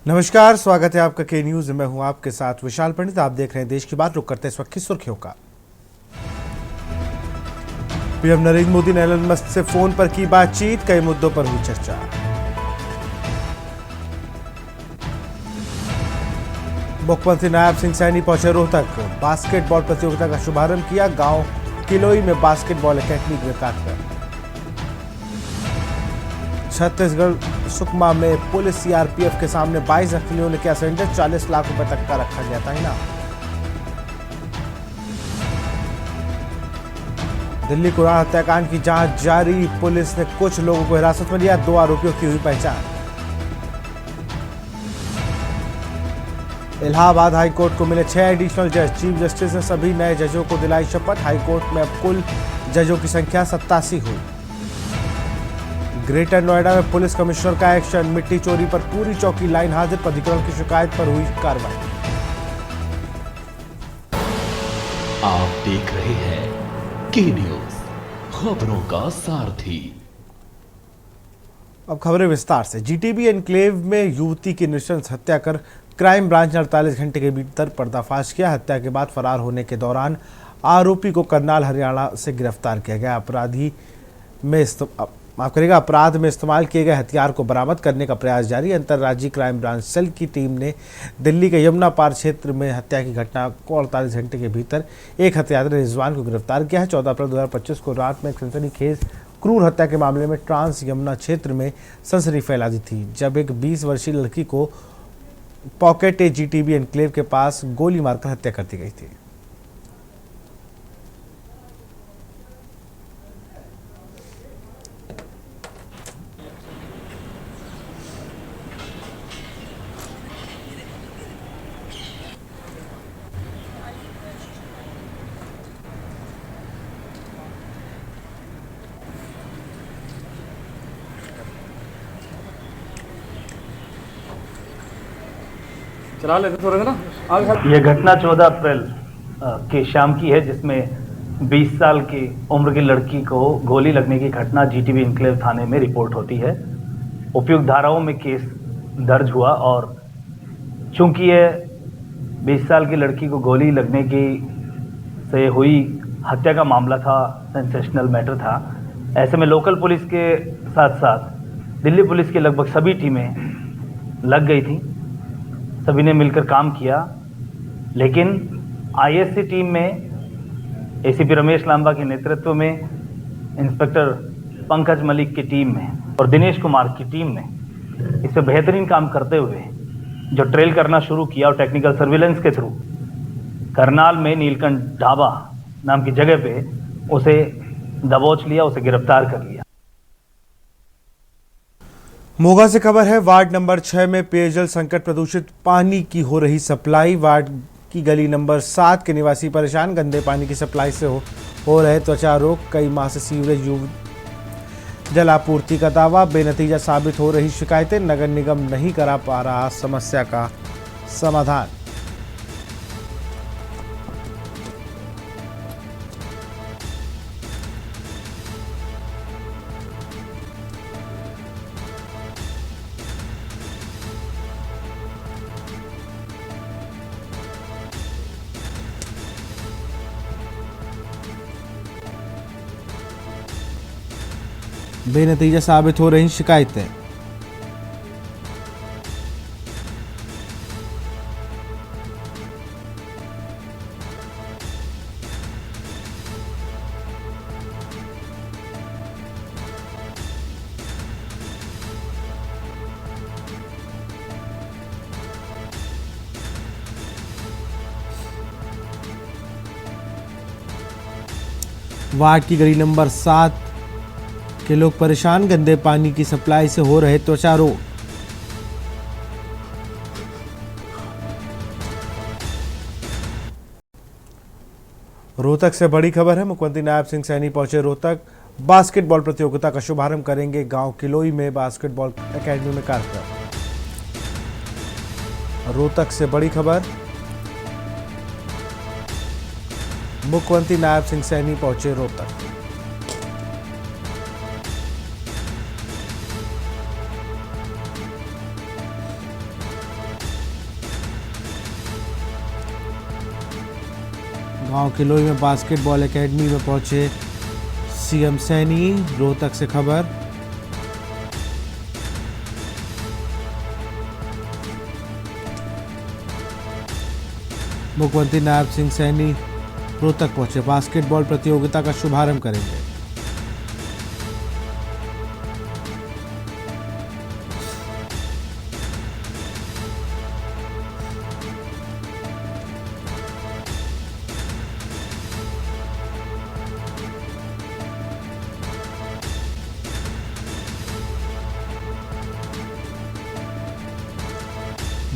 नमस्कार, स्वागत है आपका के न्यूज में। हूं आपके साथ विशाल पंडित। आप देख रहे हैं देश की बात। रुक करते हैं इस वक्त की सुर्खियों का। पीएम नरेंद्र मोदी ने एलन मस्क से फोन पर की बातचीत, कई मुद्दों पर हुई चर्चा। मुख्यमंत्री नायब सिंह सैनी पहुंचे रोहतक, बास्केटबॉल प्रतियोगिता का शुभारंभ किया। गांव किलोई में बास्केटबॉल एकेडमी का उद्घाटन। छत्तीसगढ़ सुकमा में पुलिस सीआरपीएफ के सामने 22 नक्सलियों ने किया सरेंडर, 40 लाख रुपए तक का रखा गया था इनाम। दिल्ली कुरान हत्याकांड की जांच जारी, पुलिस ने कुछ लोगों को हिरासत में लिया, 2 आरोपियों की हुई पहचान। इलाहाबाद हाईकोर्ट को मिले 6 एडिशनल जज, चीफ जस्टिस ने सभी नए जजों को दिलाई शपथ। हाईकोर्ट में अब कुल जजों की संख्या 87 हुई। ग्रेटर नोएडा में पुलिस कमिश्नर का एक्शन, मिट्टी चोरी पर पूरी चौकी लाइन हाजिर, प्राधिकरण की शिकायत पर हुई कार्रवाई। आप देख रहे हैं के न्यूज, खबरों का सारथी। अब खबरें विस्तार से। जीटीबी एन्क्लेव में युवती की नृशंस हत्या कर क्राइम ब्रांच ने 48 घंटे के भीतर पर्दाफाश किया। हत्या के बाद फरार होने के दौरान आरोपी को करनाल हरियाणा से गिरफ्तार किया गया। अपराध में इस्तेमाल किए गए हथियार को बरामद करने का प्रयास जारी। अंतर्राज्यीय क्राइम ब्रांच सेल की टीम ने दिल्ली के यमुना पार क्षेत्र में हत्या की घटना को 48 घंटे के भीतर एक हत्यारे रिजवान को गिरफ्तार किया है। 14 अप्रैल 2025 को रात में एक सनसनीखेज क्रूर हत्या के मामले में ट्रांस यमुना क्षेत्र में सनसनी फैला दी थी, जब एक 20 वर्षीय लड़की को पॉकेट जीटीबी एन्क्लेव के पास गोली मारकर हत्या कर दी गई थी। चला लेते थोड़ा सा ना। यह घटना 14 अप्रैल के शाम की है, जिसमें 20 साल की उम्र की लड़की को गोली लगने की घटना जीटीबी एन्क्लेव थाने में रिपोर्ट होती है। उपयुक्त धाराओं में केस दर्ज हुआ और चूंकि यह 20 साल की लड़की को गोली लगने की से हुई हत्या का मामला था, सेंसेशनल मैटर था, ऐसे में लोकल पुलिस के साथ साथ दिल्ली पुलिस की लगभग सभी टीमें लग गई थी। सभी ने मिलकर काम किया, लेकिन आईएससी टीम में एसीपी रमेश लांबा के नेतृत्व में, इंस्पेक्टर पंकज मलिक की टीम में और दिनेश कुमार की टीम ने इस पर बेहतरीन काम करते हुए जो ट्रेल करना शुरू किया और टेक्निकल सर्विलेंस के थ्रू करनाल में नीलकंठ ढाबा नाम की जगह पे उसे दबोच लिया, उसे गिरफ्तार कर लिया। मोगा से खबर है, वार्ड नंबर 6 में पेयजल संकट, प्रदूषित पानी की हो रही सप्लाई। वार्ड की गली नंबर 7 के निवासी परेशान, गंदे पानी की सप्लाई से हो रहे त्वचा रोग। कई माह से सीवरेज जल आपूर्ति का दावा, बेनतीजा साबित हो रही शिकायतें। नगर निगम नहीं करा पा रहा समस्या का समाधान। बेनतीजा साबित हो रही शिकायतें। वार्ड की गली नंबर 7 के लोग परेशान, गंदे पानी की सप्लाई से हो रहे त्वचा रोग। रोहतक से बड़ी खबर है, मुख्यमंत्री नायब सिंह सैनी पहुंचे रोहतक, बास्केटबॉल प्रतियोगिता का शुभारंभ करेंगे। गांव किलोई में बास्केटबॉल एकेडमी में कार्यक्रम। रोहतक से बड़ी खबर, मुख्यमंत्री नायब सिंह सैनी पहुंचे रोहतक। गांव किलोई में बास्केटबॉल एकेडमी में पहुंचे सीएम सैनी। रोहतक से खबर। मुख्यमंत्री नायब सिंह सैनी रोहतक पहुंचे, बास्केटबॉल प्रतियोगिता का शुभारंभ करेंगे।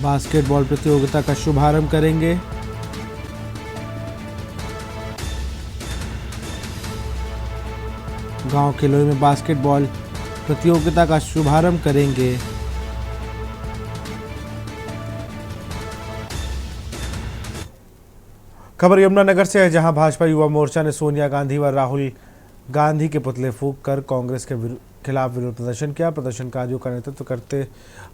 बास्केटबॉल प्रतियोगिता का शुभारंभ करेंगे। गांव किलोई में बास्केटबॉल प्रतियोगिता का शुभारंभ करेंगे। खबर यमुनानगर से है, जहां भाजपा युवा मोर्चा ने सोनिया गांधी व राहुल गांधी के पुतले फूंक कर कांग्रेस के खिलाफ विरोध प्रदर्शन किया। प्रदर्शनकारियों का नेतृत्व करते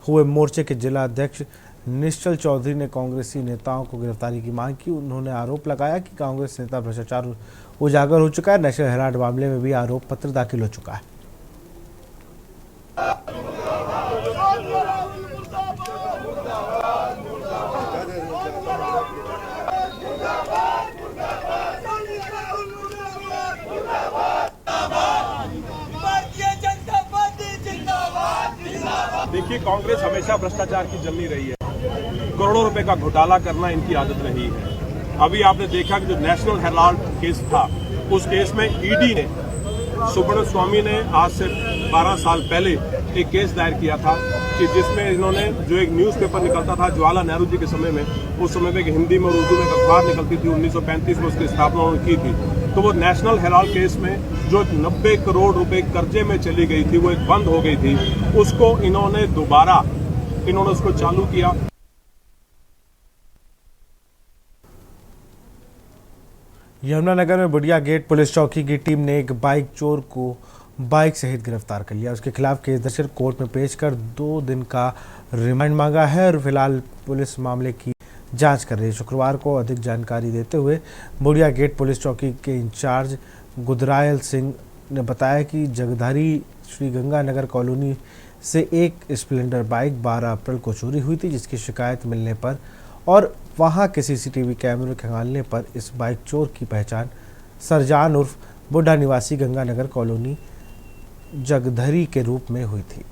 हुए मोर्चे के जिला अध्यक्ष निश्चल चौधरी ने कांग्रेसी नेताओं को गिरफ्तारी की मांग की। उन्होंने आरोप लगाया कि कांग्रेस नेता भ्रष्टाचार उजागर हो चुका है। नेशनल हेराल्ड मामले में भी आरोप पत्र दाखिल हो चुका है। देखिए, कांग्रेस हमेशा भ्रष्टाचार की जमी रही है। करोड़ों रुपए का घोटाला करना इनकी आदत रही है। अभी आपने देखा कि जो नेशनल हेराल्ड केस था, उस केस में ईडी ने, सुब्रमण्यम स्वामी ने आज से 12 साल पहले एक केस दायर किया था कि जिसमें इन्होंने जो एक न्यूज़पेपर निकलता था जवाहरलाल नेहरू जी के समय में, उस समय में हिंदी में और उर्दू में एक अखबार निकलती थी, 1935 में उसकी स्थापना उन्होंने की थी। तो वो नेशनल हेराल्ड केस में जो 90 करोड़ रुपए कर्जे में चली गई थी, वो एक बंद हो गई थी, उसको इन्होंने दोबारा उसको चालू किया। यमुनानगर में बुढ़िया गेट पुलिस चौकी की टीम ने एक बाइक चोर को बाइक सहित गिरफ्तार कर लिया। उसके खिलाफ केस दर्ज कर कोर्ट में पेश कर 2 दिन का रिमांड मांगा है और फिलहाल पुलिस मामले की जांच कर रही है। शुक्रवार को अधिक जानकारी देते हुए बुढ़िया गेट पुलिस चौकी के इंचार्ज गुदरायल सिंह ने बताया कि जगधरी श्री गंगानगर कॉलोनी से एक स्प्लेंडर बाइक 12 अप्रैल को चोरी हुई थी, जिसकी शिकायत मिलने पर और वहां के सीसीटीवी कैमरे खंगालने पर इस बाइक चोर की पहचान सरजान उर्फ बुढ़ा निवासी गंगानगर कॉलोनी जगधरी के रूप में हुई थी।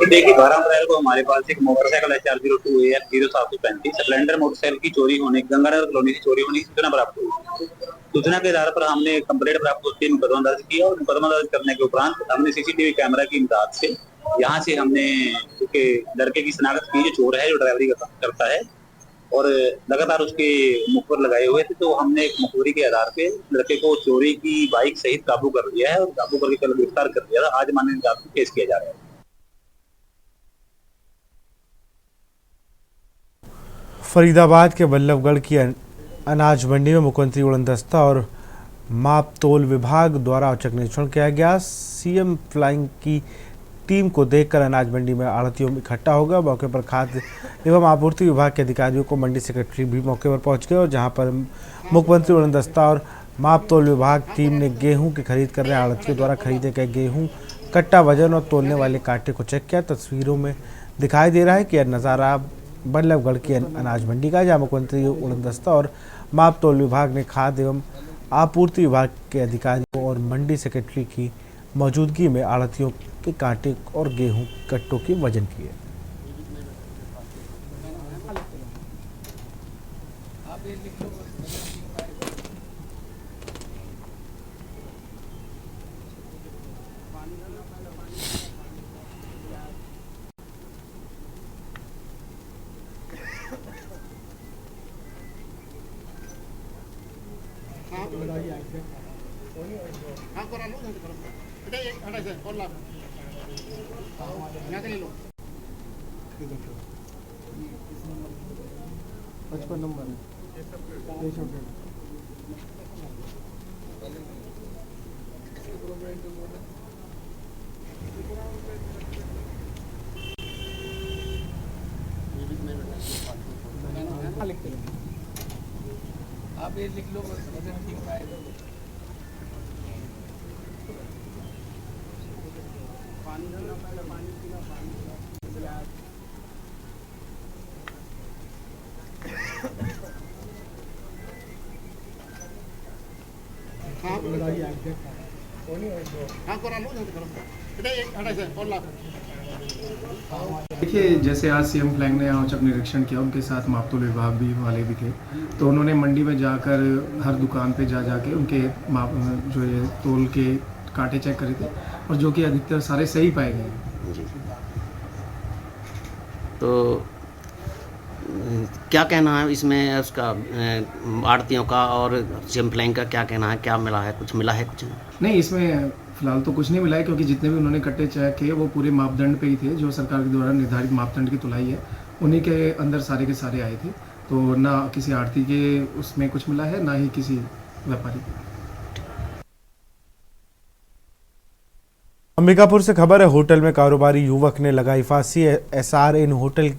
देखिए, 12 अप्रैल को हमारे पास एक motorcycle HR02 AR 0735 Splendor motorcycle की चोरी होने, गंगानगर कॉलोनी से चोरी होने की सूचना प्राप्त हुई। सूचना के आधार पर हमने कंप्लेंट प्राप्त होते ही मुकदमा दर्ज किया और मुकदमा दर्ज करने के उपरांत हमने सीसीटीवी कैमरा की इमदाद से यहाँ से हमने उसके लड़के की शिनाख्त की, जो चोर है, जो ड्राइवरी का काम करता है और लगातार उसके मुखबिर लगाए हुए थे। तो हमने एक मुखबिरी के आधार पे लड़के को चोरी की बाइक सहित काबू कर लिया है और काबू करके कल गिरफ्तार कर लिया था। आज माननीय अदालत में पेश किया जा रहा है। फरीदाबाद के बल्लभगढ़ की अनाज मंडी में मुख्यमंत्री उड़नदस्ता और माप तोल विभाग द्वारा औचक निरीक्षण किया गया। सीएम फ्लाइंग की टीम को देखकर अनाज मंडी में आढ़तियों में इकट्ठा हो गया। मौके पर खाद्य एवं आपूर्ति विभाग के अधिकारियों को मंडी सेक्रेटरी भी मौके पर पहुंच गए और जहां पर मुख्यमंत्री उड़नदस्ता और माप तोल विभाग टीम ने गेहूं की खरीद कर रहे आढ़तियों द्वारा खरीदे गए गेहूं कट्टा वजन और तोलने वाले कांटे को चेक किया। तस्वीरों में दिखाई दे रहा है कि यह नज़ारा बल्लभगढ़ की अनाज मंडी का, जहां मुख्यमंत्री उड़नदस्ता और माप तोल विभाग ने खाद्य एवं आपूर्ति विभाग के अधिकारियों और मंडी सेक्रेटरी की मौजूदगी में आढ़तियों के कांटे और गेहूं कट्टों के वजन किए। आप ये लिख लो वजन ठीक आएगा। देखिए, जैसे आज सीएम फ्लैग ने औचक निरीक्षण किया, उनके साथ मापतोल विभाग भी वाले भी थे, तो उन्होंने मंडी में जाकर हर दुकान पे जा जाके उनके माप जो ये तोल के कांटे चेक करे थे, और जो कि अधिकतर सारे सही पाए गए। जी। तो क्या कहना है इसमें उसका आड़तियों का और सीएम फ्लैग का क्या कहना है, क्या मिला है, कुछ मिला है कुछ नहीं, इसमें फिलहाल तो कुछ नहीं मिला है, क्योंकि जितने भी उन्होंने कट्टे चेक किए वो पूरे मापदंड पे ही थे, जो सरकार के द्वारा निर्धारित मापदंड की तुलाई है उन्हीं के अंदर सारे के सारे आए थे। तो ना किसी आड़ती के उसमें कुछ मिला है, ना ही किसी व्यापारी के। अंबिकापुर से खबर है, होटल में कारोबारी युवक ने लगाई फांसी। एसआर इन होटल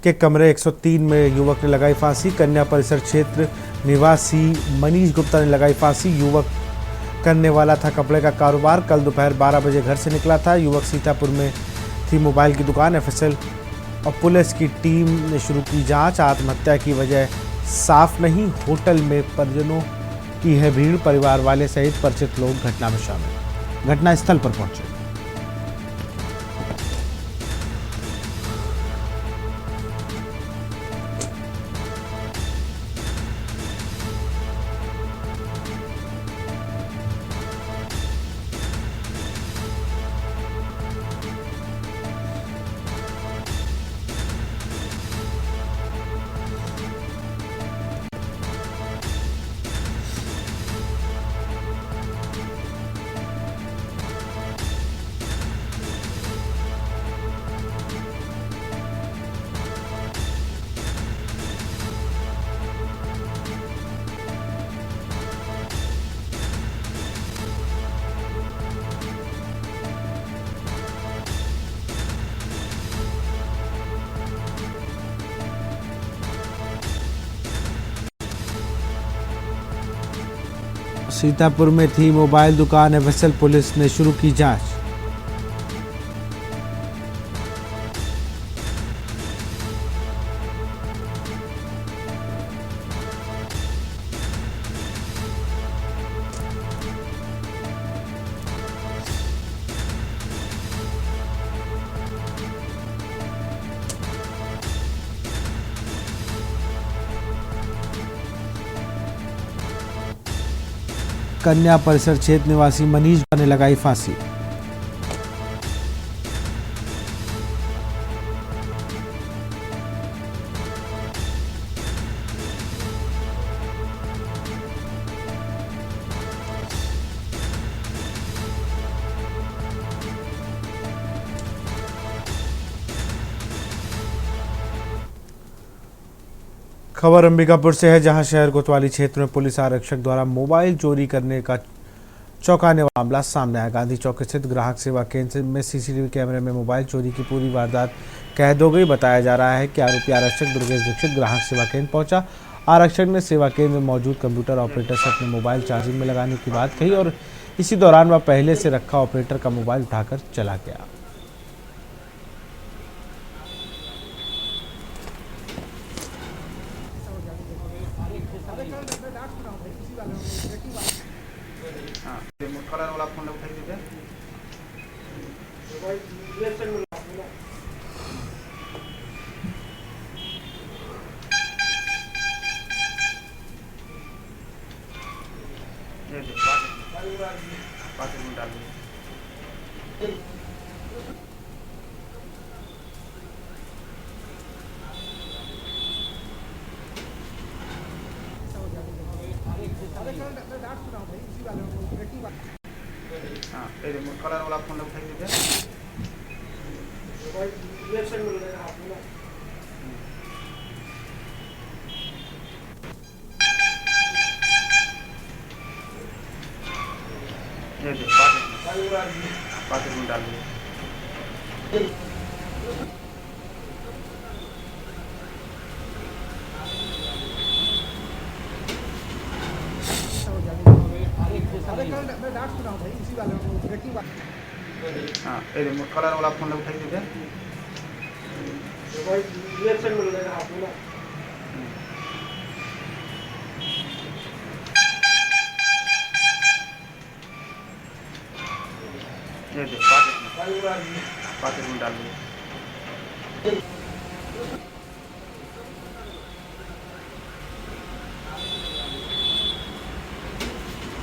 के कमरे 103 में युवक ने लगाई फांसी। कन्या परिसर क्षेत्र निवासी मनीष गुप्ता ने लगाई फांसी। युवक करने वाला था कपड़े का कारोबार। कल दोपहर 12 बजे घर से निकला था। युवक सीतापुर में थी मोबाइल की दुकान। एफएसएल और पुलिस की टीम ने शुरू की जांच। आत्महत्या की वजह साफ नहीं। होटल में परिजनों की है भीड़। परिवार वाले सहित परिचित लोग घटना में शामिल, घटनास्थल पर पहुंचे। सीतापुर में थी मोबाइल दुकान। एफएसएल पुलिस ने शुरू की जांच। कन्या परिसर क्षेत्र निवासी मनीष ने लगाई फांसी। खबर अंबिकापुर से है, जहां शहर कोतवाली क्षेत्र में पुलिस आरक्षक द्वारा मोबाइल चोरी करने का चौंकाने वाला मामला सामने आया। गांधी चौक स्थित ग्राहक सेवा केंद्र में सीसीटीवी कैमरे में मोबाइल चोरी की पूरी वारदात कैद हो गई। बताया जा रहा है कि आरोपी आरक्षक दुर्गेश दीक्षित ग्राहक सेवा केंद्र पहुंचा। आरक्षक ने सेवा केंद्र में मौजूद कंप्यूटर ऑपरेटर से अपने मोबाइल चार्जिंग में लगाने की बात कही और इसी दौरान वह पहले से रखा ऑपरेटर का मोबाइल उठाकर चला गया। कलर वाला फोन उठाई दीजिए। ये देखिए पाकेट में डाल दीजिए।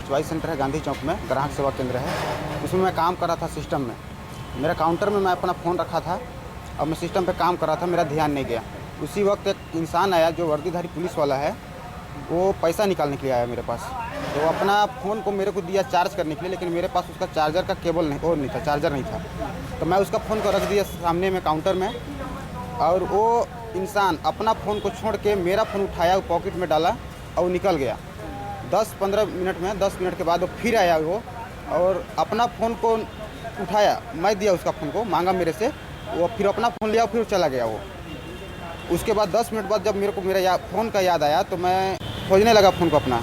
चॉइस सेंटर है गांधी चौक में, ग्राहक सेवा केंद्र है। उसमें मैं काम कर रहा था सिस्टम में। मेरा काउंटर में मैं अपना फ़ोन रखा था और मैं सिस्टम पे काम कर रहा था, मेरा ध्यान नहीं गया। उसी वक्त एक इंसान आया जो वर्दीधारी पुलिस वाला है, वो पैसा निकालने के लिए आया मेरे पास। तो अपना फ़ोन को मेरे को दिया चार्ज करने के लिए, लेकिन मेरे पास उसका चार्जर का केबल नहीं, और नहीं था, चार्जर नहीं था। तो मैं उसका फ़ोन को रख दिया सामने में काउंटर में, और वो इंसान अपना फ़ोन को छोड़ के मेरा फ़ोन उठाया, वो पॉकेट में डाला और वो निकल गया। 10-15 मिनट में, 10 मिनट के बाद वो फिर आया वो, और अपना फ़ोन को उठाया, मैं दिया उसका फ़ोन को, मांगा मेरे से, वो फिर अपना फ़ोन लिया, फिर चला गया वो। उसके बाद 10 मिनट बाद जब मेरे को मेरा फ़ोन का याद आया तो मैं खोजने लगा फ़ोन को अपना।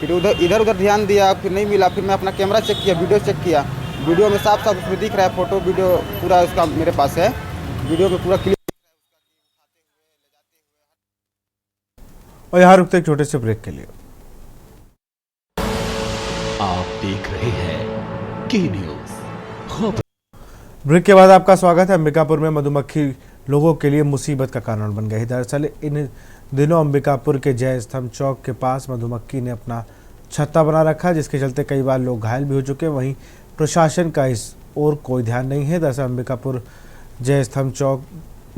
फिर इधर उधर ध्यान दिया, फिर नहीं मिला। फिर मैं अपना कैमरा चेक किया, वीडियो चेक किया। वीडियो में साफ साफ उसमें दिख रहा है, फ़ोटो वीडियो पूरा उसका मेरे पास है, वीडियो में पूरा क्लियर। और यहाँ रुकते एक छोटे से ब्रेक के लिए। आप देख रहे हैं के न्यूज़। ब्रेक के बाद आपका स्वागत है। अंबिकापुर में मधुमक्खी लोगों के लिए मुसीबत का कारण बन गई। दरअसल इन दिनों अंबिकापुर के जय स्तंभ चौक के पास मधुमक्खी ने अपना छत्ता बना रखा, जिसके चलते कई बार लोग घायल भी हो चुके हैं। वहीं प्रशासन का इस ओर कोई ध्यान नहीं है। दरअसल अंबिकापुर जय स्तंभ चौक,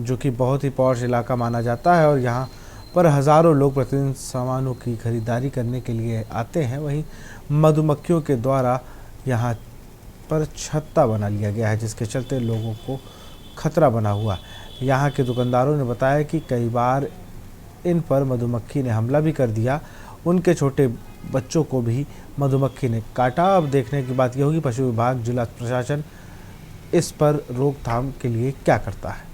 जो कि बहुत ही पॉश इलाका माना जाता है, और यहाँ पर हज़ारों लोग प्रतिदिन सामानों की खरीदारी करने के लिए आते हैं। वहीं मधुमक्खियों के द्वारा यहाँ पर छत्ता बना लिया गया है, जिसके चलते लोगों को खतरा बना हुआ। यहाँ के दुकानदारों ने बताया कि कई बार इन पर मधुमक्खी ने हमला भी कर दिया। उनके छोटे बच्चों को भी मधुमक्खी ने काटा। अब देखने की बात यह होगी पशु विभाग, जिला प्रशासन इस पर रोकथाम के लिए क्या करता है।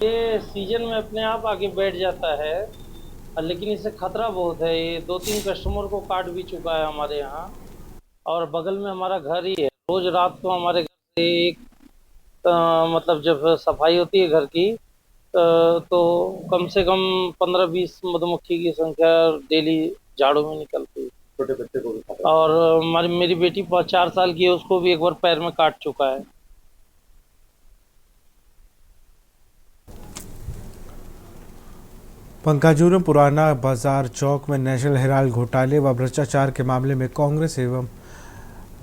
ये सीजन में अपने आप आके बैठ जाता है, लेकिन इससे खतरा बहुत है। ये 2-3 कस्टमर को काट भी चुका है हमारे यहाँ, और बगल में हमारा घर ही है। रोज रात को हमारे घर से एक मतलब जब सफाई होती है घर की, तो कम से कम 15-20 मधुमक्खी की संख्या डेली झाड़ू में निकलती है। छोटे बच्चे को भी, और मेरी बेटी 4 साल की है, उसको भी एक बार पैर में काट चुका है। पंकाजूर में पुराना बाजार चौक में नेशनल हेराल्ड घोटाले व भ्रष्टाचार के मामले में कांग्रेस एवं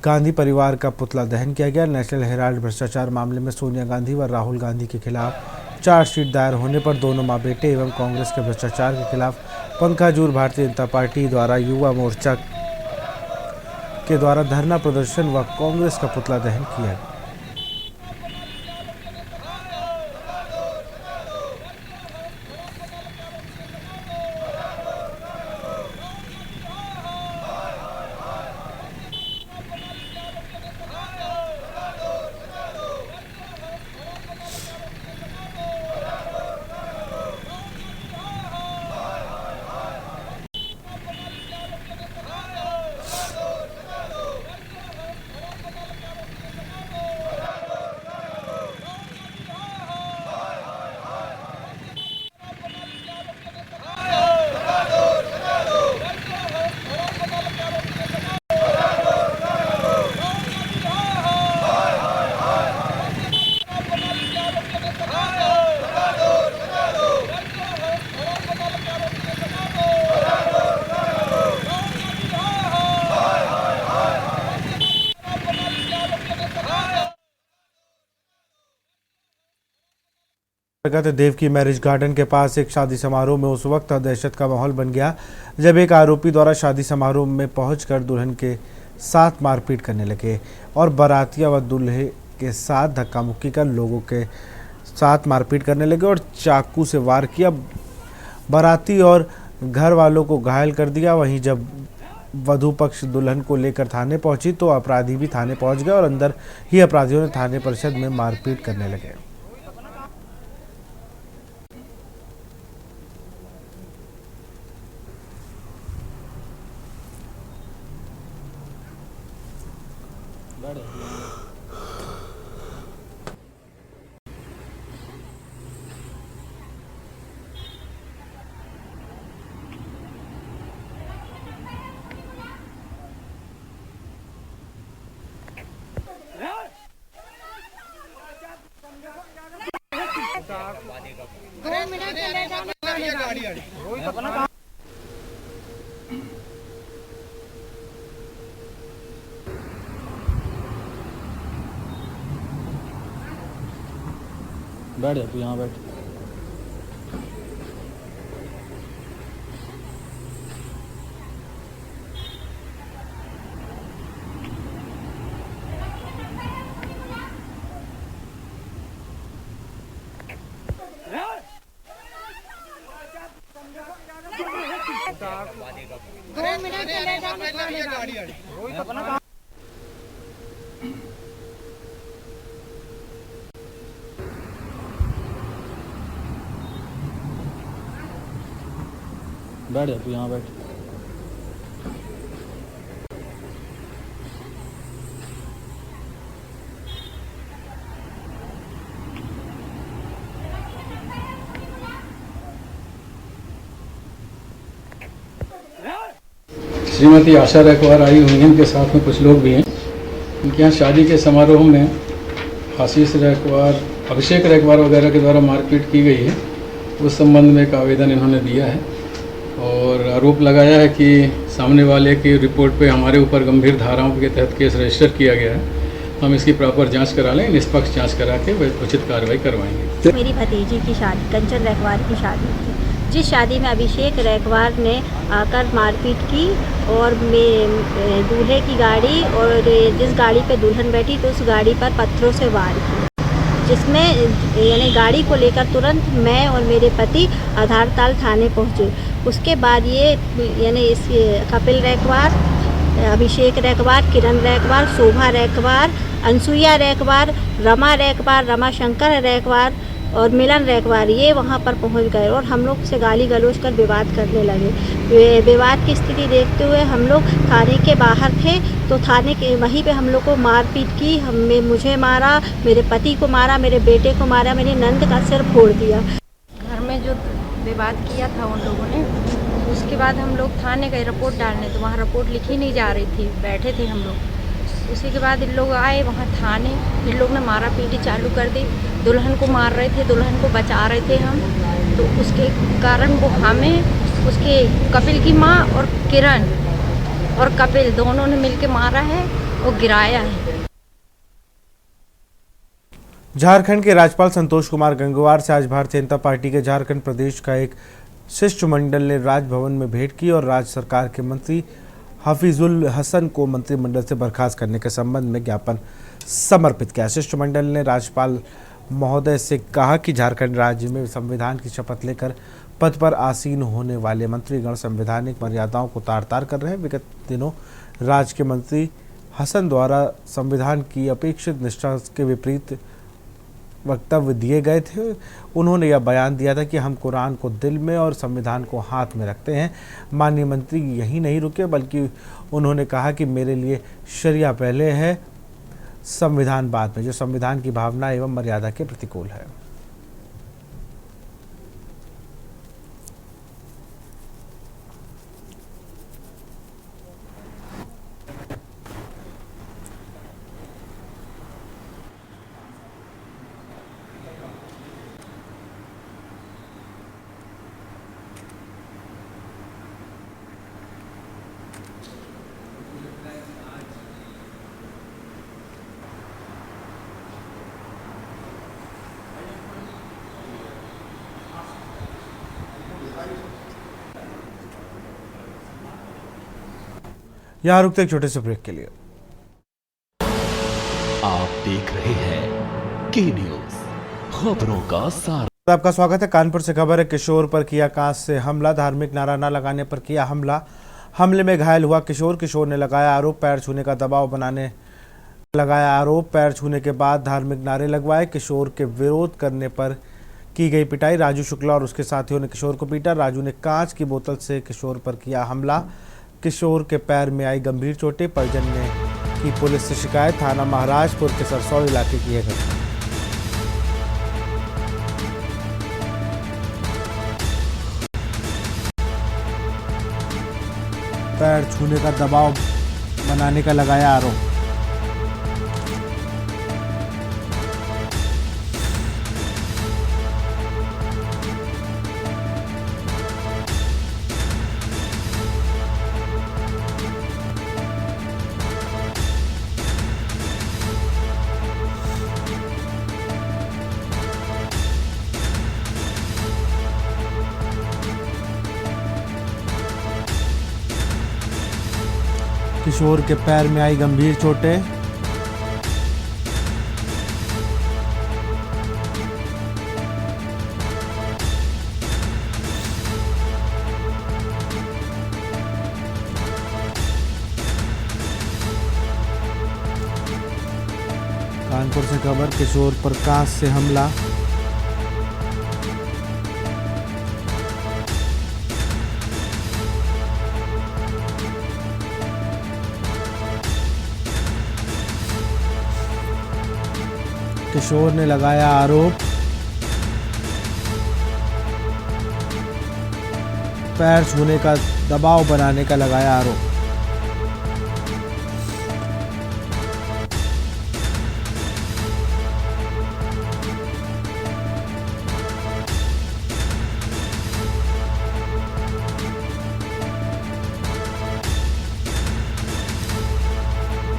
गांधी परिवार का पुतला दहन किया गया। नेशनल हेराल्ड भ्रष्टाचार मामले में सोनिया गांधी व राहुल गांधी के खिलाफ चार्जशीट दायर होने पर दोनों मां बेटे एवं कांग्रेस के भ्रष्टाचार के खिलाफ पंकाजूर भारतीय जनता पार्टी द्वारा युवा मोर्चा के द्वारा धरना प्रदर्शन व कांग्रेस का पुतला दहन किया गया। अंतर्गत देव की मैरिज गार्डन के पास एक शादी समारोह में उस वक्त दहशत का माहौल बन गया जब एक आरोपी द्वारा शादी समारोह में पहुंचकर दुल्हन के साथ मारपीट करने लगे और बारातिया व दूल्हे के साथ धक्का मुक्की कर लोगों के साथ मारपीट करने लगे और चाकू से वार किया। बाराती और घर वालों को घायल कर दिया। वहीं जब वधू पक्ष दुल्हन को लेकर थाने पहुंची तो अपराधी भी थाने पहुंच गए और अंदर ही अपराधियों ने थाने परिषद में मारपीट करने लगे। बैठ जा तू यहाँ बैठ। बैठ जा तू यहाँ बैठ। श्रीमती आशा रैकवार आई हुई हैं, इनके साथ में कुछ लोग भी हैं। इनके यहाँ शादी के समारोह में आशीष रैकवार, अभिषेक रैकवार वगैरह के द्वारा मारपीट की गई है। उस संबंध में एक आवेदन इन्होंने दिया है और आरोप लगाया है कि सामने वाले की रिपोर्ट पे हमारे ऊपर गंभीर धाराओं के तहत केस रजिस्टर किया गया है। हम इसकी प्रॉपर जांच करा लें, निष्पक्ष जांच करा के वह उचित कार्रवाई करवाएंगे। मेरी भतीजी की शादी, कंचन रैकवार की शादी थी, जिस शादी में अभिषेक रैकवार ने आकर मारपीट की और दूल्हे की गाड़ी और जिस गाड़ी पे दुल्हन बैठी तो उस गाड़ी पर पत्थरों से वार किया, जिसमें यानी गाड़ी को लेकर तुरंत मैं और मेरे पति आधारताल थाने पहुंचे। उसके बाद ये यानी इस कपिल रैकवार, अभिषेक रैकवार, किरण रैकवार, शोभा रैकवार, अनसुईया रैकवार, रमा रैकवार, रमाशंकर रैकवार और मिलन रैकवार ये वहाँ पर पहुँच गए और हम लोग से गाली गलौज कर विवाद करने लगे। विवाद की स्थिति देखते हुए हम लोग थाने के बाहर थे तो थाने के वहीं पे हम लोग को मारपीट की। मुझे मारा, मेरे पति को मारा, मेरे बेटे को मारा, मेरी नंद का सिर फोड़ दिया। घर में जो विवाद किया था उन लोगों ने, उसके बाद हम लोग थाने गए रिपोर्ट डालने, तो वहाँ रिपोर्ट लिखी नहीं जा रही थी, बैठे थे हम लोग। उसी के बाद इन लोग आए वहाँ थाने, इन लोग ने मारा पीटी चालू कर दी। दुल्हन को मार रहे थे, दुल्हन को बचा रहे थे हम, तो उसके कारण वो हमें, उसके कपिल की माँ और किरण और कपिल दोनों ने मिलके मारा है और गिराया है। झारखंड के राज्यपाल संतोष कुमार गंगवार से आज भारतीय जनता पार्टी के झारखंड प्रदेश का एक शिष्टमंडल ने राजभवन में भेंट की और राज्य सरकार के मंत्री हफीजुल हसन को मंत्रिमंडल से बर्खास्त करने के संबंध में ज्ञापन समर्पित किया। शिष्टमंडल ने राज्यपाल महोदय से कहा कि झारखंड राज्य में संविधान की शपथ लेकर पद पर आसीन होने वाले मंत्रीगण संवैधानिक मर्यादाओं को तार तार कर रहे हैं। विगत दिनों राज्य के मंत्री हसन द्वारा संविधान की अपेक्षित निष्ठा के विपरीत वक्तव्य दिए गए थे। उन्होंने यह बयान दिया था कि हम कुरान को दिल में और संविधान को हाथ में रखते हैं। माननीय मंत्री यहीं नहीं रुके बल्कि उन्होंने कहा कि मेरे लिए शरिया पहले है, संविधान बाद में, जो संविधान की भावना एवं मर्यादा के प्रतिकूल है। यहाँ रुकते एक छोटे से ब्रेक के लिए। आप देख रहे हैं के न्यूज, खबरों का सार। आपका स्वागत है। कानपुर से खबर है, किशोर पर किया कांच से हमला, धार्मिक नारा न लगाने पर किया हमला। हमले में घायल हुआ किशोर। किशोर ने लगाया आरोप पैर छूने का दबाव बनाने लगाया आरोप पैर छूने के बाद धार्मिक नारे लगवाए। किशोर के विरोध करने पर की गई पिटाई। राजू शुक्ला और उसके साथियों ने किशोर को पीटा। राजू ने कांच की बोतल से किशोर पर किया हमला। किशोर के पैर में आई गंभीर चोटें। परिजन ने की पुलिस से शिकायत। थाना महाराजपुर के सरसौर इलाके की है घटना। पैर छूने का दबाव बनाने का लगाया आरोप। किशोर के पैर में आई गंभीर चोटें। कानपुर से खबर, किशोर पर कांच से हमला। किशोर ने लगाया आरोप पैर छूने का दबाव बनाने का लगाया आरोप।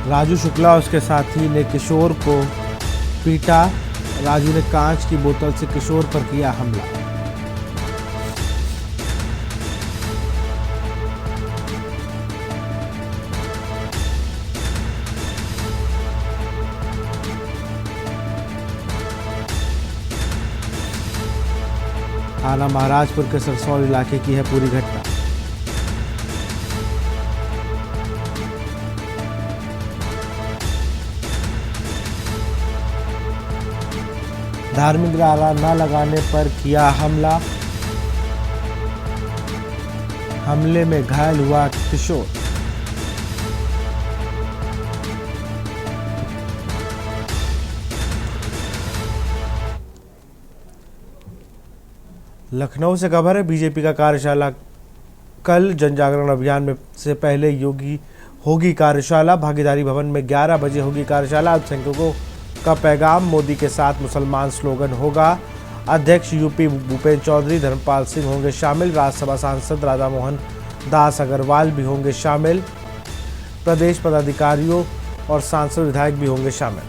राजू शुक्ला उसके साथी ने किशोर को पीटा। राजू ने कांच की बोतल से किशोर पर किया हमला। थाना महाराजपुर के सरसौर इलाके की है पूरी घटना। धार्मिक नारा न लगाने पर किया हमला। हमले में घायल हुआ किशोर। लखनऊ से खबर है, बीजेपी का कार्यशाला कल। जन जागरण अभियान में से पहले होगी कार्यशाला। भागीदारी भवन में 11 बजे होगी कार्यशाला। अल्पसंख्यकों का पैगाम, मोदी के साथ मुसलमान स्लोगन होगा। अध्यक्ष यूपी भूपेंद्र चौधरी, धर्मपाल सिंह होंगे शामिल। राज्यसभा सांसद राधा मोहन दास अग्रवाल भी होंगे शामिल। प्रदेश पदाधिकारियों और सांसद विधायक भी होंगे शामिल।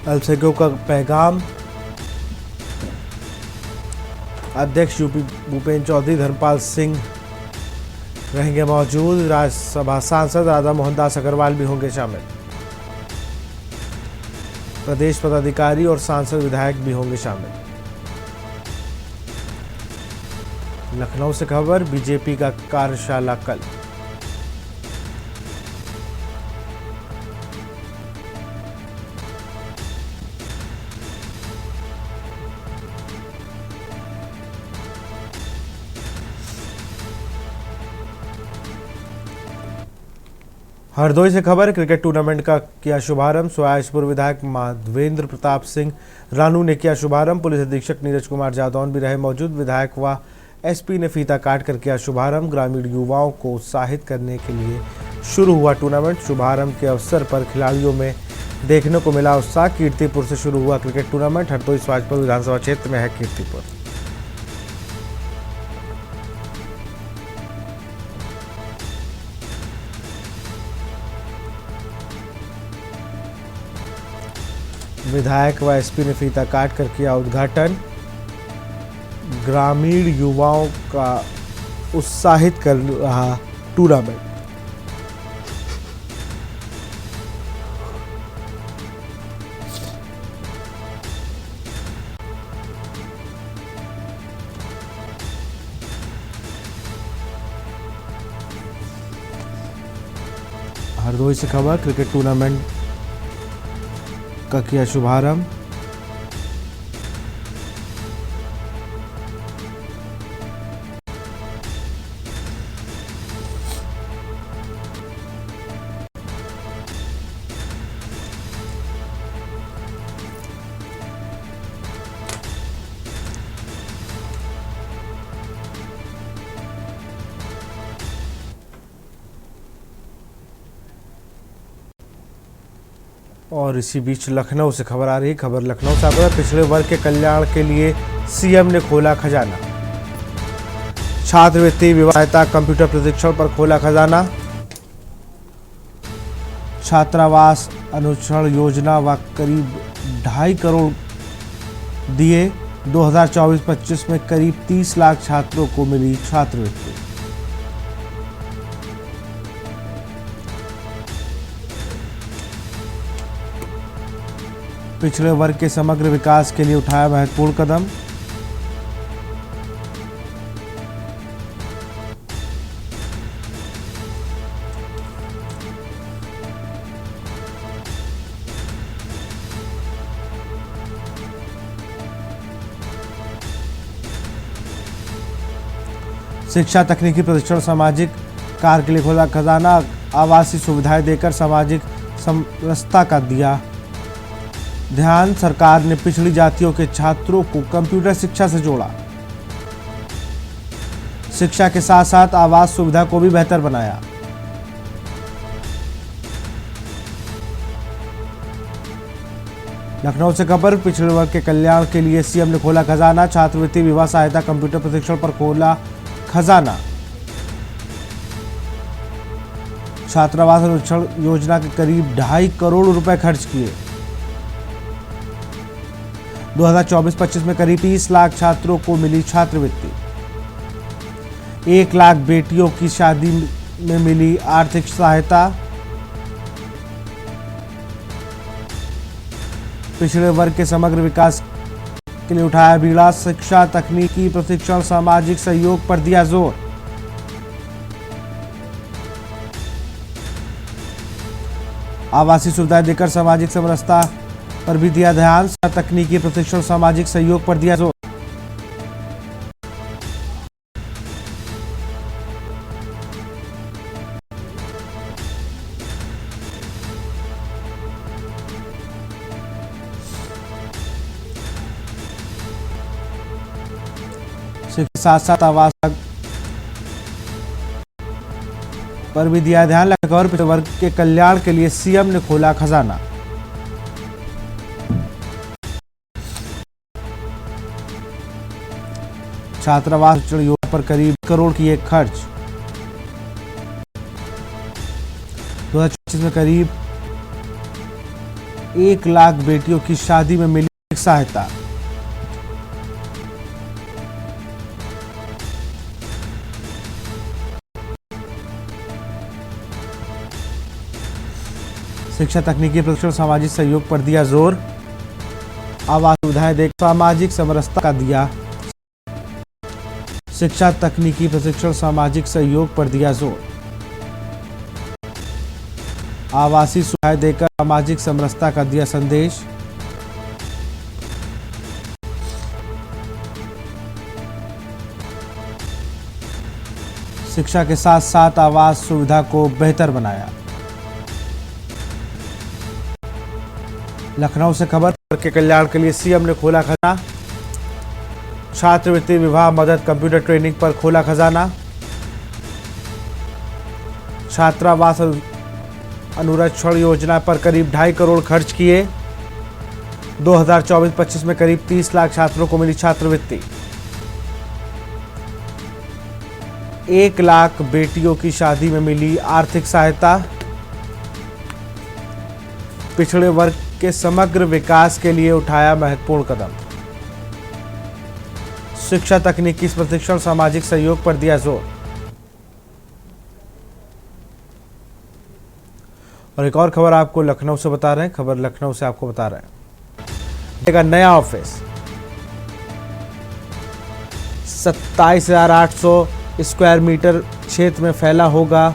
अल्पसंख्यकों का पैगाम, अध्यक्ष यूपी भूपेंद्र चौधरी, धर्मपाल सिंह रहेंगे मौजूद। राज्यसभा सांसद राधा मोहन दास अग्रवाल भी होंगे शामिल। प्रदेश पदाधिकारी और सांसद विधायक भी होंगे शामिल। लखनऊ से खबर, बीजेपी का कार्यशाला कल। हरदोई से खबर, क्रिकेट टूर्नामेंट का किया शुभारंभ। सोयाजपुर विधायक माधवेंद्र प्रताप सिंह रानू ने किया शुभारंभ। पुलिस अधीक्षक नीरज कुमार जादौन भी रहे मौजूद। विधायक व एसपी ने फीता काट कर किया शुभारंभ। ग्रामीण युवाओं को उत्साहित करने के लिए शुरू हुआ टूर्नामेंट। शुभारंभ के अवसर पर खिलाड़ियों में देखने को मिला उत्साह। कीर्तिपुर से शुरू हुआ क्रिकेट टूर्नामेंट। हरदोई सोयाजपुर विधानसभा क्षेत्र में है कीर्तिपुर। विधायक व एसपी ने फीता काट कर किया उद्घाटन। ग्रामीण युवाओं का उत्साहित कर रहा टूर्नामेंट। हरदोई से खबर, क्रिकेट टूर्नामेंट का किया शुभारंभ। और इसी बीच लखनऊ से खबर आ रही है। खबर लखनऊ से आ रही है। पिछड़े वर्ग के कल्याण के लिए सीएम ने खोला खजाना। छात्रवृत्ति, विवाह सहायता, कंप्यूटर प्रशिक्षण पर खोला खजाना। छात्रावास अनुच्छेद योजना व करीब 2.5 करोड़ दिए। 2024-25 में करीब 30 लाख छात्रों को मिली छात्रवृत्ति। पिछड़े वर्ग के समग्र विकास के लिए उठाया महत्वपूर्ण कदम। शिक्षा, तकनीकी प्रशिक्षण, सामाजिक कार्य के लिए खोला खजाना। आवासीय सुविधाएं देकर सामाजिक समरसता का दिया ध्यान। सरकार ने पिछड़ी जातियों के छात्रों को कंप्यूटर शिक्षा से जोड़ा। शिक्षा के साथ साथ आवास सुविधा को भी बेहतर बनाया। लखनऊ से खबर, पिछड़े वर्ग के कल्याण के लिए सीएम ने खोला खजाना। छात्रवृत्ति, विवाह सहायता, कंप्यूटर प्रशिक्षण पर खोला खजाना। छात्रावास अनुच्छेद योजना के करीब 2.5 करोड़ रुपए खर्च किए। 2024-25 में करीब 30 लाख छात्रों को मिली छात्रवृत्ति। 1 लाख बेटियों की शादी में मिली आर्थिक सहायता। पिछड़े वर्ग के समग्र विकास के लिए उठाया बीड़ा। शिक्षा, तकनीकी प्रशिक्षण, सामाजिक सहयोग पर दिया जोर। आवासीय सुविधाएं देकर सामाजिक समरसता पर भी दिया ध्यान। तकनीकी प्रशिक्षण, सामाजिक सहयोग पर दिया जोर। साथ साथ आवास पर भी दिया ध्यान। और पिछड़े वर्ग के कल्याण के लिए सीएम ने खोला खजाना। छात्रावास योजना पर करीब 1 करोड़ की एक खर्च। 2025 में करीब 1 लाख बेटियों की शादी में मिली सहायता। शिक्षा, तकनीकी प्रशिक्षण, सामाजिक सहयोग पर दिया जोर। आवास सुविधाएं देकर सामाजिक समरसता का दिया। शिक्षा, तकनीकी प्रशिक्षण, सामाजिक सहयोग पर दिया जोर। आवासीय सुविधाएं देकर सामाजिक समरसता का दिया संदेश। शिक्षा के साथ साथ आवास सुविधा को बेहतर बनाया। लखनऊ से खबर के कल्याण के लिए सीएम ने खोला खजाना। छात्रवृत्ति, विवाह मदद, कंप्यूटर ट्रेनिंग पर खोला खजाना। छात्रावास अनुरक्षण योजना पर करीब 2.5 करोड़ खर्च किए। 2024-25 में करीब 30 लाख छात्रों को मिली छात्रवृत्ति। 1 लाख बेटियों की शादी में मिली आर्थिक सहायता। पिछड़े वर्ग के समग्र विकास के लिए उठाया महत्वपूर्ण कदम। शिक्षा, तकनीकी प्रशिक्षण, सामाजिक सहयोग पर दिया जोर। और एक और खबर आपको लखनऊ से बता रहे हैं। खबर लखनऊ से आपको बता रहे हैं, नया ऑफिस 27,800 स्क्वायर मीटर क्षेत्र में फैला होगा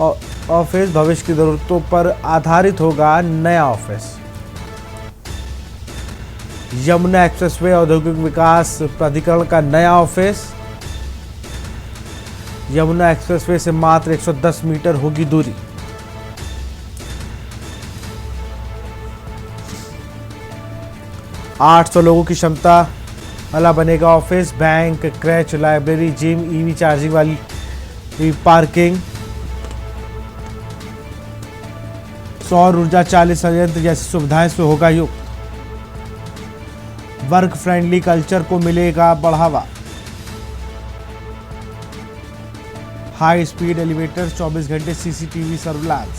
और ऑफिस भविष्य की जरूरतों पर आधारित होगा। नया ऑफिस यमुना एक्सप्रेसवे औद्योगिक विकास प्राधिकरण का नया ऑफिस। यमुना एक्सप्रेसवे से मात्र 110 मीटर होगी दूरी। $800 लोगों की क्षमता वाला बनेगा office. Bank, क्रैच, library, gym, EV charging वाली पार्किंग, सौर ऊर्जा 40 संयंत्र जैसी सुविधाएं से होगा युक्त। वर्क फ्रेंडली कल्चर को मिलेगा बढ़ावा। हाई स्पीड एलिवेटर, 24 घंटे सीसीटीवी सर्विलांस।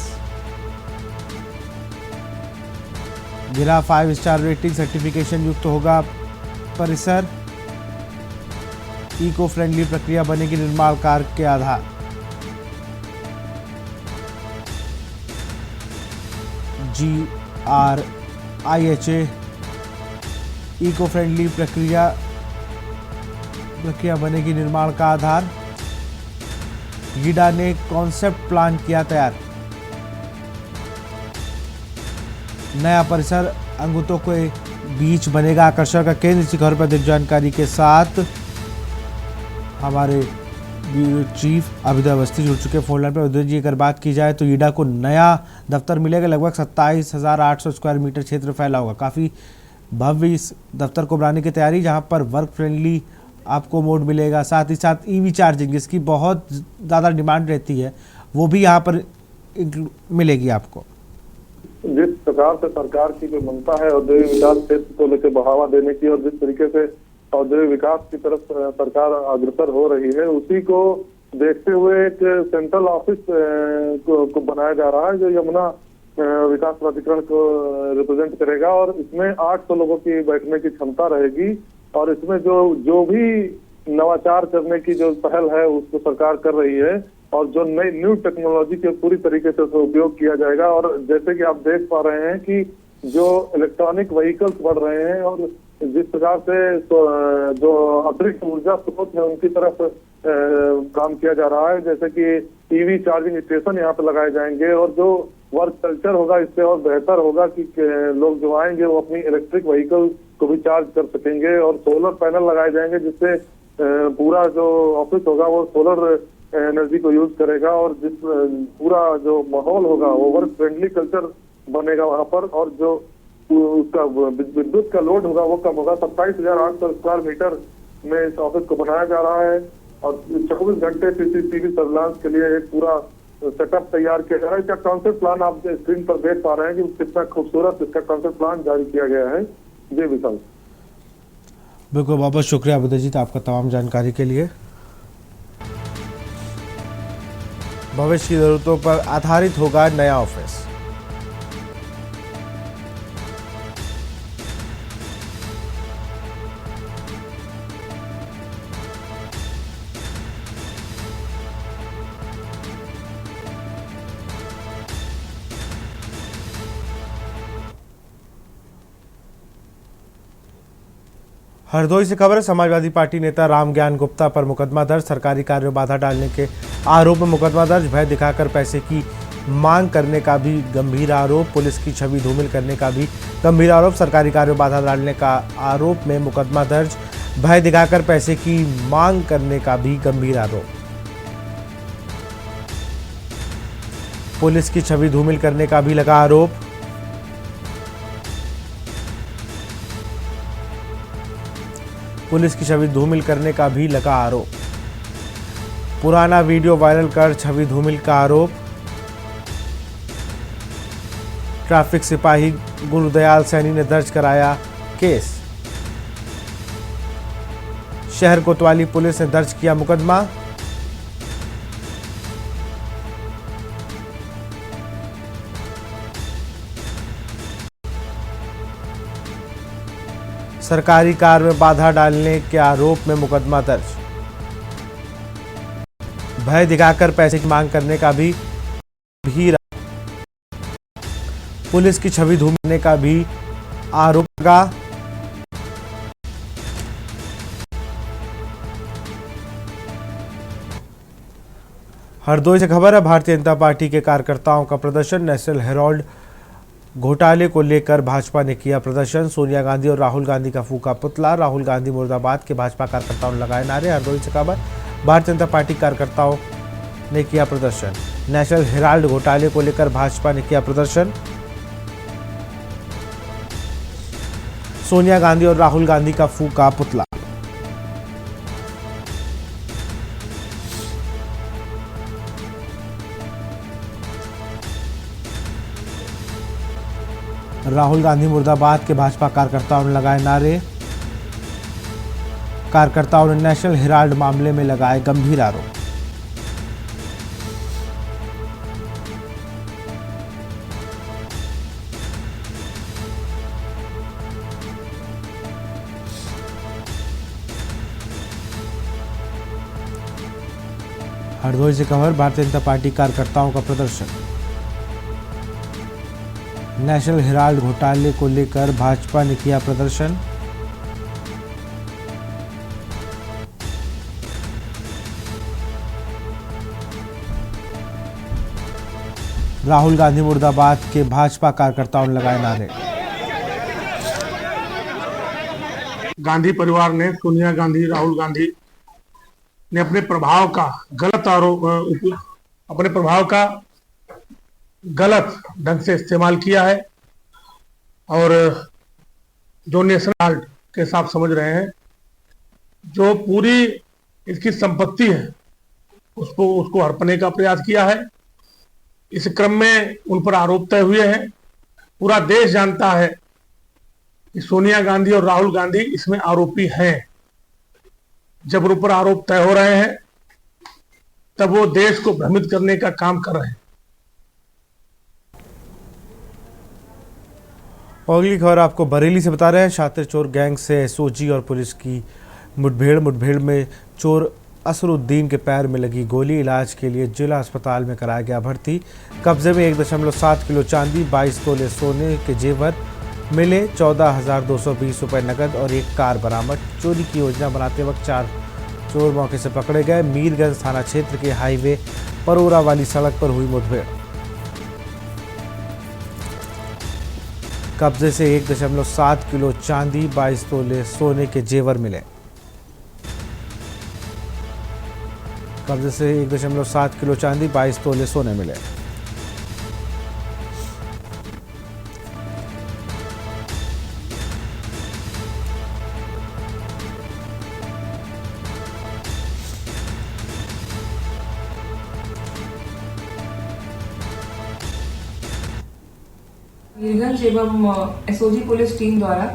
जिला 5 स्टार रेटिंग सर्टिफिकेशन युक्त होगा परिसर। इको फ्रेंडली प्रक्रिया बनेगी निर्माण कार्य के आधार। GRIHA इको फ्रेंडली प्रक्रिया बनेगी निर्माण का आधार। गीडा ने कॉन्सेप्ट प्लान किया तैयार। नया परिसर अंगूठों के बीच बनेगा आकर्षण का केंद्र। इसी खबर पर अधिक जानकारी के साथ हमारे ब्यूरो चीफ अभिदय अवस्थी जुड़ चुके फोन लाइन पर। अभिदय जी, अगर बात की जाए तो ईडा को नया दफ्तर मिलेगा। लगभग 27,800 स्क्वायर मीटर क्षेत्र फैला होगा। काफ़ी भव्य इस दफ्तर को बनाने की तैयारी, जहां पर वर्क फ्रेंडली आपको मोड मिलेगा। साथ ही साथ ईवी चार्जिंग, जिसकी बहुत ज़्यादा डिमांड रहती है, वो भी यहाँ पर मिलेगी आपको। जिस प्रकार से सरकार की जो मंशा है औद्योगिक विकास क्षेत्र को लेकर बढ़ावा देने की, और जिस तरीके से औद्योगिक विकास की तरफ सरकार अग्रसर हो रही है, उसी को देखते हुए एक सेंट्रल ऑफिस को बनाया जा रहा है जो यमुना विकास प्राधिकरण को रिप्रेजेंट करेगा। और इसमें 800 लोगों की बैठने की क्षमता रहेगी। और इसमें जो भी नवाचार करने की जो पहल है उसको सरकार कर रही है, और जो नई न्यू टेक्नोलॉजी के पूरी तरीके से उपयोग किया जाएगा। और जैसे कि आप देख पा रहे हैं कि जो इलेक्ट्रॉनिक व्हीकल्स बढ़ रहे हैं और जिस प्रकार से जो अतिरिक्त ऊर्जा स्रोत है उनकी तरफ काम किया जा रहा है, जैसे कि ईवी चार्जिंग स्टेशन यहाँ पे लगाए जाएंगे। और जो वर्क कल्चर होगा इससे और बेहतर होगा कि लोग जो आएंगे वो अपनी इलेक्ट्रिक व्हीकल को भी चार्ज कर सकेंगे। और सोलर पैनल लगाए जाएंगे जिससे पूरा जो ऑफिस होगा वो सोलर एनर्जी को यूज करेगा। और जिस पूरा जो माहौल होगा वो वर्क फ्रेंडली कल्चर बनेगा वहाँ पर। और जो उसका विद्युत का लोड होगा वो कम होगा। 27,800 स्क्वायर मीटर में इस ऑफिस को बनाया जा रहा है। और 24 घंटे सीसीटीवी सर्विलांस के लिए एक पूरा सेटअप तैयार किया जा रहा है। इसका कॉन्सेप्ट प्लान आप स्क्रीन पर देख पा रहे हैं कि कितना खूबसूरत इसका कॉन्सेप्ट प्लान जारी किया गया है। जी विशाल, बिल्कुल, बहुत बहुत शुक्रिया अभिदय जी आपका तमाम जानकारी के लिए। भविष्य की जरूरतों पर आधारित होगा नया ऑफिस। हरदोई से खबर है, समाजवादी पार्टी नेता राम ज्ञान गुप्ता पर मुकदमा दर्ज। सरकारी कार्य में बाधा डालने के आरोप में मुकदमा दर्ज। भय दिखाकर पैसे की मांग करने का भी गंभीर आरोप। पुलिस की छवि धूमिल करने का भी गंभीर आरोप। सरकारी कार्य में बाधा डालने का आरोप में मुकदमा दर्ज। भय दिखाकर पैसे की मांग करने का भी गंभीर आरोप। पुलिस की छवि धूमिल करने का भी लगा आरोप। पुलिस की छवि धूमिल करने का भी लगा आरोप। पुराना वीडियो वायरल कर छवि धूमिल का आरोप। ट्रैफिक सिपाही गुरुदयाल सैनी ने दर्ज कराया केस। शहर कोतवाली पुलिस ने दर्ज किया मुकदमा। सरकारी कार में बाधा डालने के आरोप में मुकदमा दर्ज। भय दिखाकर पैसे की मांग करने का भी पुलिस की छवि धूमने का भी आरोप लगा। हरदोई से खबर है, भारतीय जनता पार्टी के कार्यकर्ताओं का प्रदर्शन। नेशनल हेराल्ड घोटाले को लेकर भाजपा ने किया प्रदर्शन। सोनिया गांधी और राहुल गांधी का फूका पुतला। राहुल गांधी मुर्दाबाद के भाजपा कार्यकर्ताओं ने लगाए नारे। हरदोई से खबर, भारतीय जनता पार्टी कार्यकर्ताओं ने किया प्रदर्शन। नेशनल हेराल्ड घोटाले को लेकर भाजपा ने किया प्रदर्शन। सोनिया गांधी और राहुल गांधी का फूका पुतला। राहुल गांधी मुर्दाबाद के भाजपा कार्यकर्ताओं ने लगाए नारे। कार्यकर्ताओं ने नेशनल हेराल्ड मामले में लगाए गंभीर आरोप। हरदोई से खबर, भारतीय जनता पार्टी कार्यकर्ताओं का प्रदर्शन। नेशनल हेराल्ड घोटाले को लेकर भाजपा ने किया प्रदर्शन। राहुल गांधी मुर्दाबाद के भाजपा कार्यकर्ताओं ने लगाए नारे। गांधी परिवार ने सोनिया गांधी, राहुल गांधी ने अपने प्रभाव का गलत ढंग से इस्तेमाल किया है और जो नेशनल के साथ समझ रहे हैं, जो पूरी इसकी संपत्ति है उसको हड़पने का प्रयास किया है। इस क्रम में उन पर आरोप तय हुए हैं। पूरा देश जानता है कि सोनिया गांधी और राहुल गांधी इसमें आरोपी हैं। जब उन पर आरोप तय हो रहे हैं तब वो देश को भ्रमित करने का काम कर रहे हैं। अगली खबर आपको बरेली से बता रहे हैं। शातिर चोर गैंग से एसओजी और पुलिस की मुठभेड़ में चोर असरुद्दीन के पैर में लगी गोली। इलाज के लिए जिला अस्पताल में कराया गया भर्ती। कब्जे में 1.7 किलो चांदी, 22 तोले सोने के जेवर मिले। 14,220 रुपये नकद और एक कार बरामद। चोरी की योजना बनाते वक्त 4 चोर मौके से पकड़े गए। मीरगंज थाना क्षेत्र के हाईवे परोरा वाली सड़क पर हुई मुठभेड़। कब्जे से 1.7 किलो चांदी, 22 तोले सोने के जेवर मिले। कब्जे से 1.7 किलो चांदी, 22 तोले सोने मिले। मीरगंज एवं एसओजी पुलिस टीम द्वारा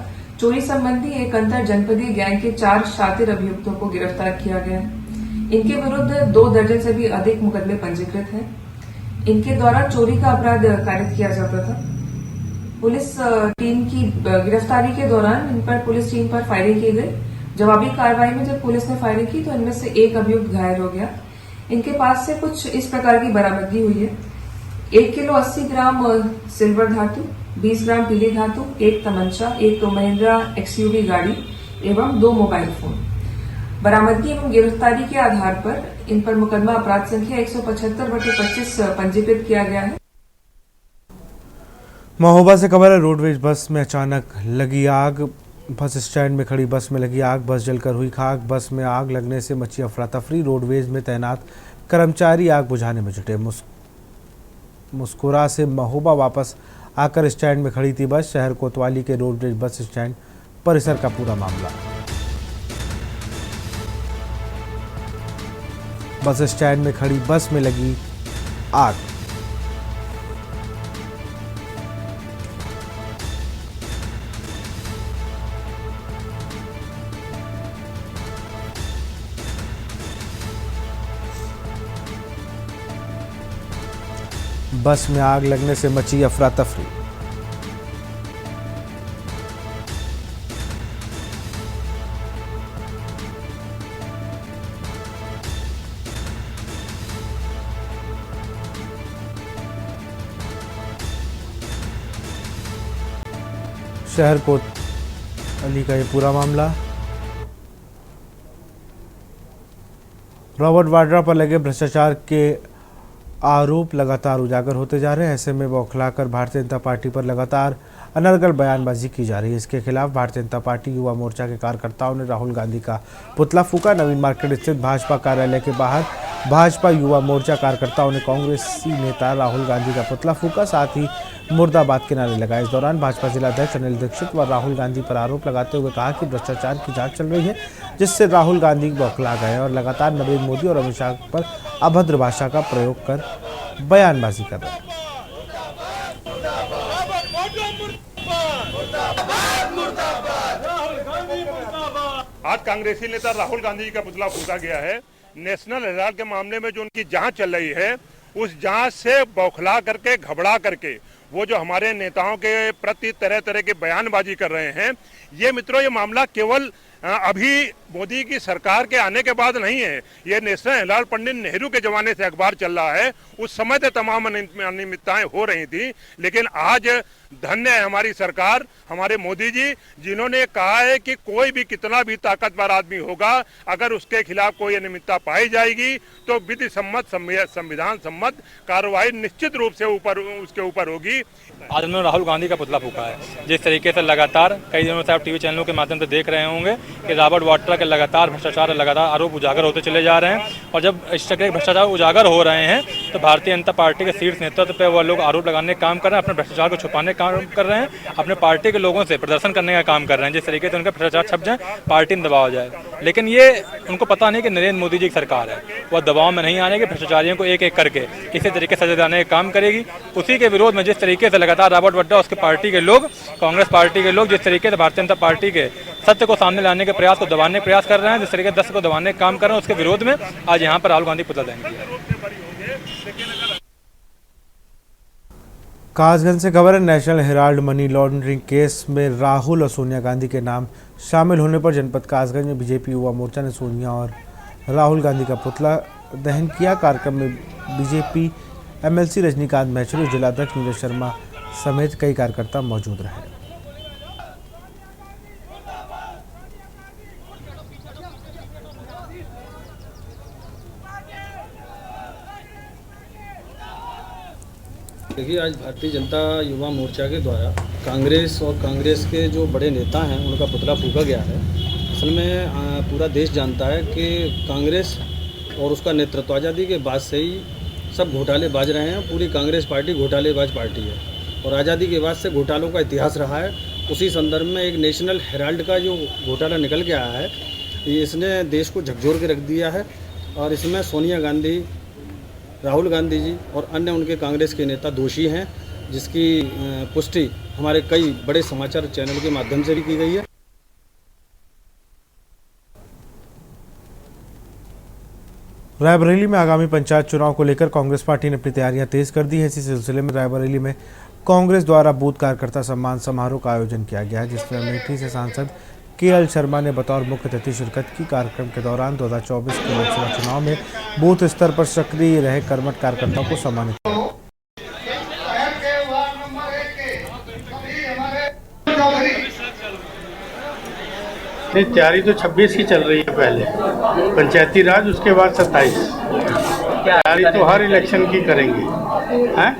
चोरी संबंधी एक अंतर जनपदीय गैंग के 4 शातिर अभियुक्तों को गिरफ्तार किया गया है। इनके विरुद्ध 2 दर्जन से भी अधिक मुकदमे पंजीकृत हैं। इनके द्वारा चोरी का अपराध कारित किया जाता था। पुलिस टीम की गिरफ्तारी के दौरान इन पर पुलिस टीम पर फायरिंग की गई। जवाबी कार्रवाई में जब पुलिस ने फायरिंग की तो इनमें से एक अभियुक्त घायल हो गया। इनके पास से कुछ इस प्रकार की बरामदगी हुई है। 1 किलो 80 ग्राम सिल्वर धातु, 20 ग्राम पीली धातु, 1 तमंचा, 1 महिंद्रा एक्सयूवी गाड़ी एवं 2 मोबाइल फोन। बरामदगी एवं गिरफ्तारी के आधार पर इन पर मुकदमा अपराध संख्या 175/25 पंजीकृत किया गया है। महोबा से खबर है, रोडवेज बस में अचानक लगी आग। बस स्टैंड में खड़ी बस में लगी आग, बस जलकर हुई खाक। बस में आग लगने से मची अफरा तफरी। रोडवेज में तैनात कर्मचारी आग बुझाने में जुटे। मुस्कुरा से महोबा वापस आकर स्टैंड में खड़ी थी बस। शहर कोतवाली के रोडवेज बस स्टैंड परिसर का पूरा मामला। बस स्टैंड में खड़ी बस में लगी आग। बस में आग लगने से मची अफरा तफरी। शहर कोत अली का ये पूरा मामला। रॉबर्ट वाड्रा पर लगे भ्रष्टाचार के आरोप लगातार उजागर होते जा रहे हैं। ऐसे में बौखलाकर भारतीय जनता पार्टी पर लगातार अनर्गल बयानबाजी की जा रही है। इसके खिलाफ भारतीय जनता पार्टी युवा मोर्चा के कार्यकर्ताओं ने राहुल गांधी का पुतला फूंका। नवीन मार्केट स्थित भाजपा कार्यालय के बाहर भाजपा युवा मोर्चा कार्यकर्ताओं ने कांग्रेसी नेता राहुल गांधी का पुतला फूंका, साथ ही मुर्दाबाद के नारे लगाए। इस दौरान भाजपा जिलाध्यक्ष अनिल दीक्षित व राहुल गांधी पर आरोप लगाते हुए कहा कि भ्रष्टाचार की जांच चल रही है, जिससे राहुल गांधी बौखला गए और लगातार नरेंद्र मोदी और अमित शाह पर अभद्र भाषा का प्रयोग कर बयानबाजी कर रहे हैं। आज कांग्रेसी नेता राहुल गांधी जी का पुतला फूंका गया है। नेशनल हेराल्ड के मामले में जो उनकी जांच चल रही है, उस जांच से बौखला करके, घबरा करके वो जो हमारे नेताओं के प्रति तरह तरह की बयानबाजी कर रहे हैं, ये मित्रों, ये मामला केवल अभी मोदी की सरकार के आने के बाद नहीं है। ये नेशनल हेराल्ड पंडित नेहरू के जमाने से अखबार चल रहा है। उस समय से तमाम अनियमितताएं हो रही थी, लेकिन आज धन्य है हमारी सरकार, हमारे मोदी जी, जिन्होंने कहा है कि कोई भी कितना भी ताकतवर आदमी होगा, अगर उसके खिलाफ कोई अनियमितता पाई जाएगी तो विधि सम्मत, संविधान सम्मत कार्रवाई निश्चित रूप से उसके ऊपर होगी। आज उन्होंने राहुल गांधी का पुतला फूंका है। जिस तरीके से लगातार कई दिनों से आप टीवी चैनलों के माध्यम से देख रहे होंगे कि रॉबर्ट वाड्रा के लगातार भ्रष्टाचार, लगातार आरोप उजागर होते चले जा रहे हैं, और जब इस तरह के भ्रष्टाचार उजागर हो रहे हैं तो भारतीय जनता पार्टी के शीर्ष नेतृत्व पर वह लोग आरोप लगाने का काम कर रहे हैं, अपने भ्रष्टाचार को छुपाने का काम कर रहे हैं, अपने पार्टी के लोगों से प्रदर्शन करने का काम कर रहे हैं, जिस तरीके से उनका भ्रष्टाचार छप जाए, पार्टी में दबाव जाए। लेकिन ये उनको पता नहीं कि नरेंद्र मोदी जी की सरकार है, वह दबाव में नहीं आने के, भ्रष्टाचारियों को एक एक करके इसी तरीके से सजा देने का काम करेगी। उसी के विरोध में जिस तरीके से लगातार रॉबर्ट वाड्रा, उसके पार्टी के लोग, कांग्रेस पार्टी के लोग जिस तरीके से भारतीय जनता पार्टी के सत्य को सामने लाने के प्रयास को दबाने का प्रयास कर रहे हैं, जिस तरीके से दस को दबाने का काम कर रहे हैं, उसके विरोध में आज यहाँ पर राहुल गांधी पुतला दहन किया। कासगंज से खबर है, national Herald money laundering case में राहुल और सोनिया गांधी के नाम शामिल होने पर जनपद कासगंज में बीजेपी युवा मोर्चा ने सोनिया और राहुल गांधी का पुतला दहन किया। कार्यक्रम में बीजेपी एमएलसी रजनीकांत महचुरी, जिलाध्यक्ष नीरज शर्मा समेत कई कार्यकर्ता मौजूद रहे। देखिए, आज भारतीय जनता युवा मोर्चा के द्वारा कांग्रेस और कांग्रेस के जो बड़े नेता हैं उनका पुतला फूंका गया है। असल में पूरा देश जानता है कि कांग्रेस और उसका नेतृत्व आज़ादी के बाद से ही सब घोटालेबाज रहे हैं। पूरी कांग्रेस पार्टी घोटालेबाज पार्टी है और आज़ादी के बाद से घोटालों का इतिहास रहा है। उसी संदर्भ में एक नेशनल हेराल्ड का जो घोटाला निकल के आया है, ये इसने देश को झकझोर के रख दिया है और इसमें सोनिया गांधी, राहुल गांधी जी और अन्य उनके कांग्रेस के नेता दोषी हैं, जिसकी पुष्टि हमारे कई बड़े समाचार चैनल के माध्यम से भी की गई है। रायबरेली में आगामी पंचायत चुनाव को लेकर कांग्रेस पार्टी ने अपनी तैयारियां तेज कर दी है। इसी सिलसिले में रायबरेली में कांग्रेस द्वारा बूथ कार्यकर्ता सम्मान समारोह का आयोजन किया गया, जिसमें अमेठी से सांसद केएल शर्मा ने बतौर मुख्य अतिथि शिरकत की। कार्यक्रम के दौरान 2024 के लोकसभा चुनाव में बूथ स्तर पर सक्रिय रहे कर्मठ कार्यकर्ताओं को सम्मानित किया। तैयारी तो 26 की चल रही है, पहले पंचायती राज, उसके बाद 27। तैयारी तो हर इलेक्शन की करेंगे हैं?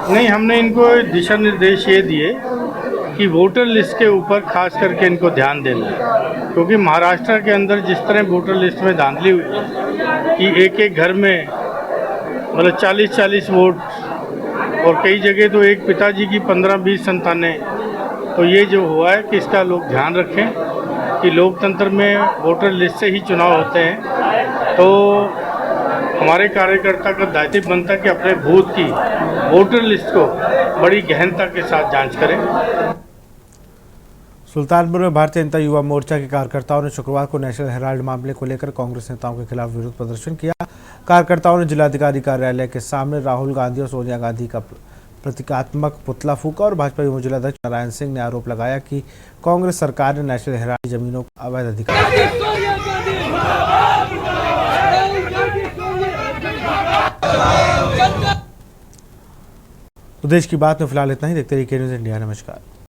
नहीं, हमने इनको दिशा निर्देश ये दिए कि वोटर लिस्ट के ऊपर खास करके इनको ध्यान देना है, क्योंकि महाराष्ट्र के अंदर जिस तरह वोटर लिस्ट में धांधली हुई कि एक एक घर में मतलब 40-40 वोट और कई जगह तो एक पिताजी की 15-20 संतानें, तो ये जो हुआ है कि इसका लोग ध्यान रखें कि लोकतंत्र में वोटर लिस्ट से ही चुनाव होते हैं। तो हमारे कार्यकर्ता का दायित्व बनता है कि अपने बूथ की वोटर लिस्ट को बड़ी गहनता के साथ जांच करें। सुल्तानपुर में भारतीय जनता युवा मोर्चा के कार्यकर्ताओं ने शुक्रवार को नेशनल हेराल्ड मामले को लेकर कांग्रेस नेताओं के खिलाफ विरोध प्रदर्शन किया। कार्यकर्ताओं ने जिलाधिकारी कार्यालय के सामने राहुल गांधी और सोनिया गांधी का प्रतीकात्मक पुतला फूंका और भाजपा युवा जिलाध्यक्ष नारायण सिंह ने आरोप लगाया कि कांग्रेस सरकार ने नेशनल हेराल्ड जमीनों को अवैध अधिकार दिया। तो देश की बात में फिलहाल इतना ही। देखते रहिए के न्यूज़ इंडिया। नमस्कार।